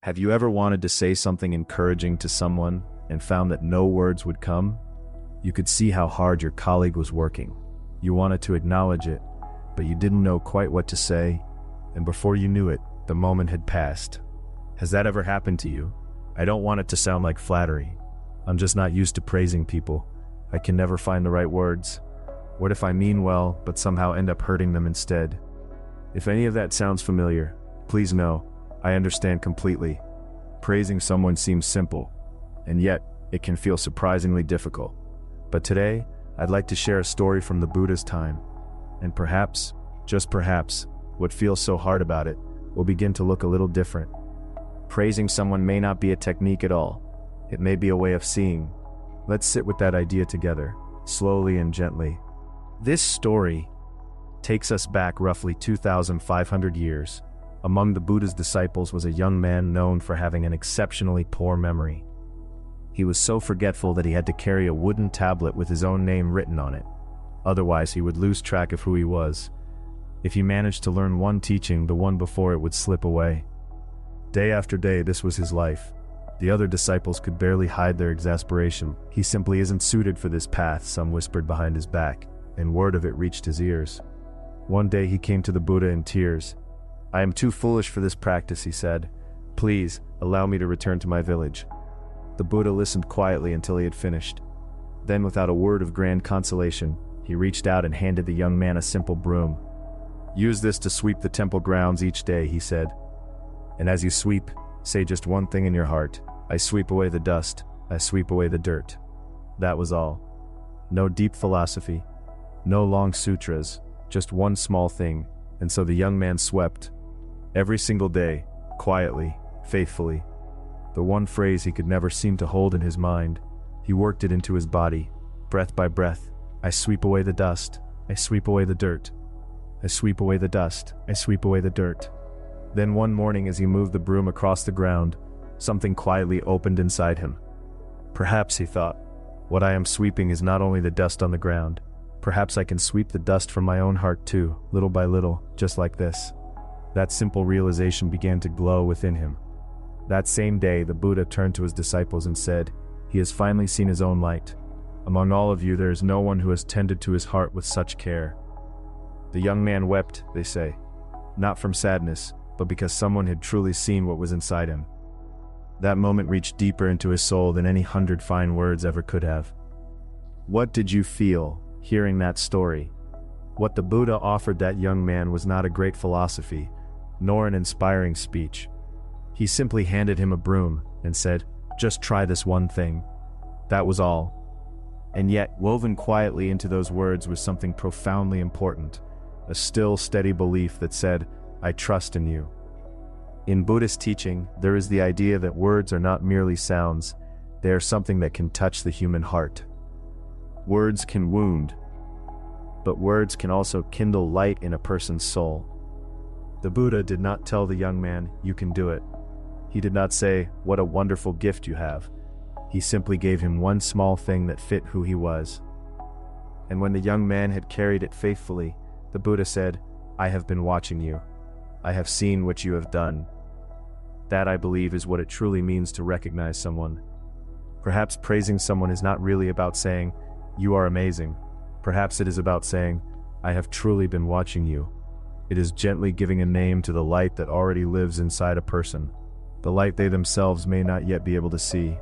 Have you ever wanted to say something encouraging to someone and found that no words would come? You could see how hard your colleague was working. You wanted to acknowledge it, but you didn't know quite what to say, and before you knew it, the moment had passed. Has that ever happened to you? I don't want it to sound like flattery. I'm just not used to praising people. I can never find the right words. What if I mean well, but somehow end up hurting them instead? If any of that sounds familiar, please know, I understand completely. Praising someone seems simple, and yet it can feel surprisingly difficult. But today, I'd like to share a story from the Buddha's time, and perhaps, just perhaps, what feels so hard about it will begin to look a little different. Praising someone may not be a technique at all. It may be a way of seeing. Let's sit with that idea together, slowly and gently. This story takes us back roughly 2,500 years. Among the Buddha's disciples was a young man known for having an exceptionally poor memory. He was so forgetful that he had to carry a wooden tablet with his own name written on it. Otherwise, he would lose track of who he was. If he managed to learn one teaching, the one before it would slip away. Day after day, this was his life. The other disciples could barely hide their exasperation. He simply isn't suited for this path, some whispered behind his back, and word of it reached his ears. One day he came to the Buddha in tears. "I am too foolish for this practice," he said. "Please, allow me to return to my village." The Buddha listened quietly until he had finished. Then, without a word of grand consolation, he reached out and handed the young man a simple broom. "Use this to sweep the temple grounds each day," he said. "And as you sweep, say just one thing in your heart. I sweep away the dust. I sweep away the dirt." That was all. No deep philosophy. No long sutras. Just one small thing. And so the young man swept. Every single day, quietly, faithfully. The one phrase he could never seem to hold in his mind. He worked it into his body, breath by breath. I sweep away the dust. I sweep away the dirt. I sweep away the dust. I sweep away the dirt. Then one morning, as he moved the broom across the ground, something quietly opened inside him. Perhaps, he thought, what I am sweeping is not only the dust on the ground. Perhaps I can sweep the dust from my own heart too, little by little, just like this. That simple realization began to glow within him. That same day, the Buddha turned to his disciples and said, "He has finally seen his own light. Among all of you, there is no one who has tended to his heart with such care." The young man wept, they say, not from sadness, but because someone had truly seen what was inside him. That moment reached deeper into his soul than any 100 fine words ever could have. What did you feel hearing that story? What the Buddha offered that young man was not a great philosophy, nor an inspiring speech. He simply handed him a broom and said, "Just try this one thing." That was all. And yet, woven quietly into those words was something profoundly important, a still, steady belief that said, "I trust in you." In Buddhist teaching, there is the idea that words are not merely sounds, they are something that can touch the human heart. Words can wound, but words can also kindle light in a person's soul. The Buddha did not tell the young man, "You can do it." He did not say, "What a wonderful gift you have." He simply gave him one small thing that fit who he was. And when the young man had carried it faithfully, the Buddha said, "I have been watching you. I have seen what you have done." That, I believe, is what it truly means to recognize someone. Perhaps praising someone is not really about saying, "You are amazing." Perhaps it is about saying, "I have truly been watching you." It is gently giving a name to the light that already lives inside a person, the light they themselves may not yet be able to see.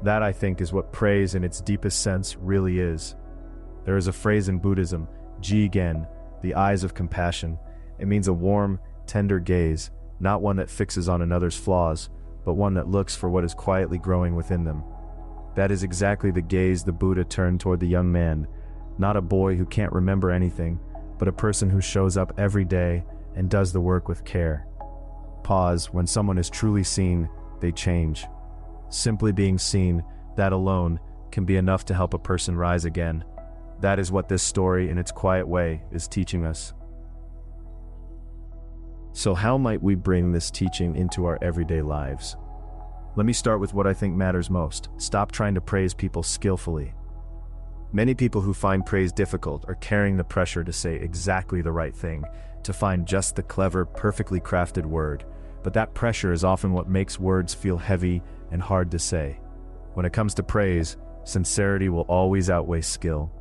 That, I think, is what praise in its deepest sense really is. There is a phrase in Buddhism, Jigen, the eyes of compassion. It means a warm, tender gaze, not one that fixes on another's flaws, but one that looks for what is quietly growing within them. That is exactly the gaze the Buddha turned toward the young man, not a boy who can't remember anything, but a person who shows up every day and does the work with care. Pause. When someone is truly seen, they change. Simply being seen, that alone, can be enough to help a person rise again. That is what this story, in its quiet way, is teaching us. So how might we bring this teaching into our everyday lives? Let me start with what I think matters most. Stop trying to praise people skillfully. Many people who find praise difficult are carrying the pressure to say exactly the right thing, to find just the clever, perfectly crafted word. But that pressure is often what makes words feel heavy and hard to say. When it comes to praise, sincerity will always outweigh skill.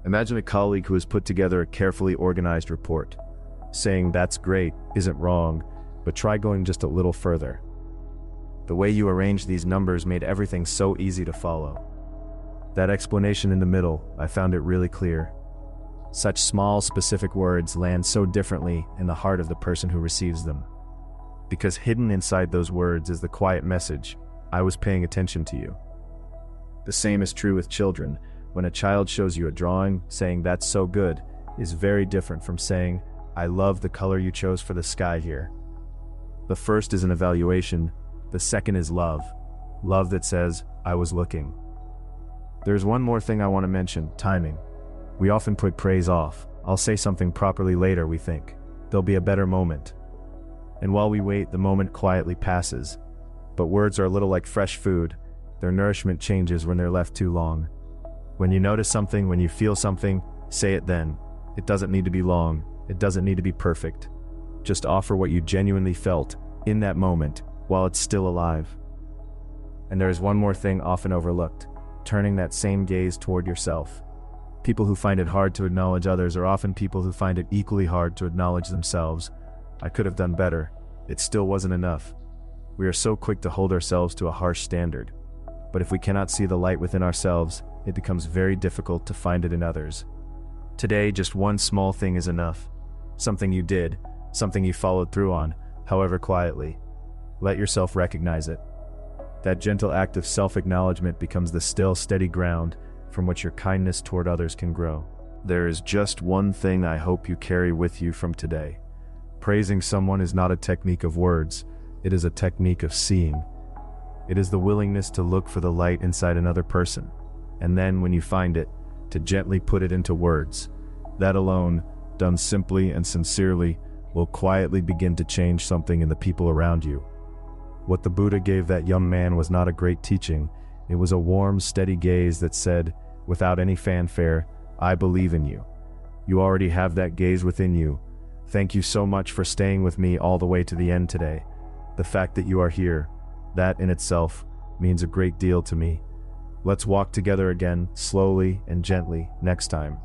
Imagine a colleague who has put together a carefully organized report. Saying "that's great" isn't wrong, but try going just a little further. The way you arranged these numbers made everything so easy to follow. That explanation in the middle, I found it really clear. Such small, specific words land so differently in the heart of the person who receives them. Because hidden inside those words is the quiet message, "I was paying attention to you." The same is true with children. When a child shows you a drawing, saying "that's so good" is very different from saying, "I love the color you chose for the sky here." The first is an evaluation, the second is love. Love that says, "I was looking." There's one more thing I want to mention, timing. We often put praise off. I'll say something properly later, we think. There'll be a better moment. And while we wait, the moment quietly passes. But words are a little like fresh food. Their nourishment changes when they're left too long. When you notice something, when you feel something, say it then. It doesn't need to be long. It doesn't need to be perfect. Just offer what you genuinely felt in that moment while it's still alive. And there is one more thing often overlooked, turning that same gaze toward yourself. People who find it hard to acknowledge others are often people who find it equally hard to acknowledge themselves. I could have done better. It still wasn't enough. We are so quick to hold ourselves to a harsh standard. But if we cannot see the light within ourselves, it becomes very difficult to find it in others. Today, just one small thing is enough. Something you did, something you followed through on, however quietly. Let yourself recognize it. That gentle act of self-acknowledgement becomes the still, steady ground from which your kindness toward others can grow. There is just one thing I hope you carry with you from today. Praising someone is not a technique of words, it is a technique of seeing. It is the willingness to look for the light inside another person, and then, when you find it, to gently put it into words. That alone, done simply and sincerely, will quietly begin to change something in the people around you. What the Buddha gave that young man was not a great teaching. It was a warm, steady gaze that said, without any fanfare, "I believe in you." You already have that gaze within you. Thank you so much for staying with me all the way to the end today. The fact that you are here, that in itself means a great deal to me. Let's walk together again, slowly and gently, next time.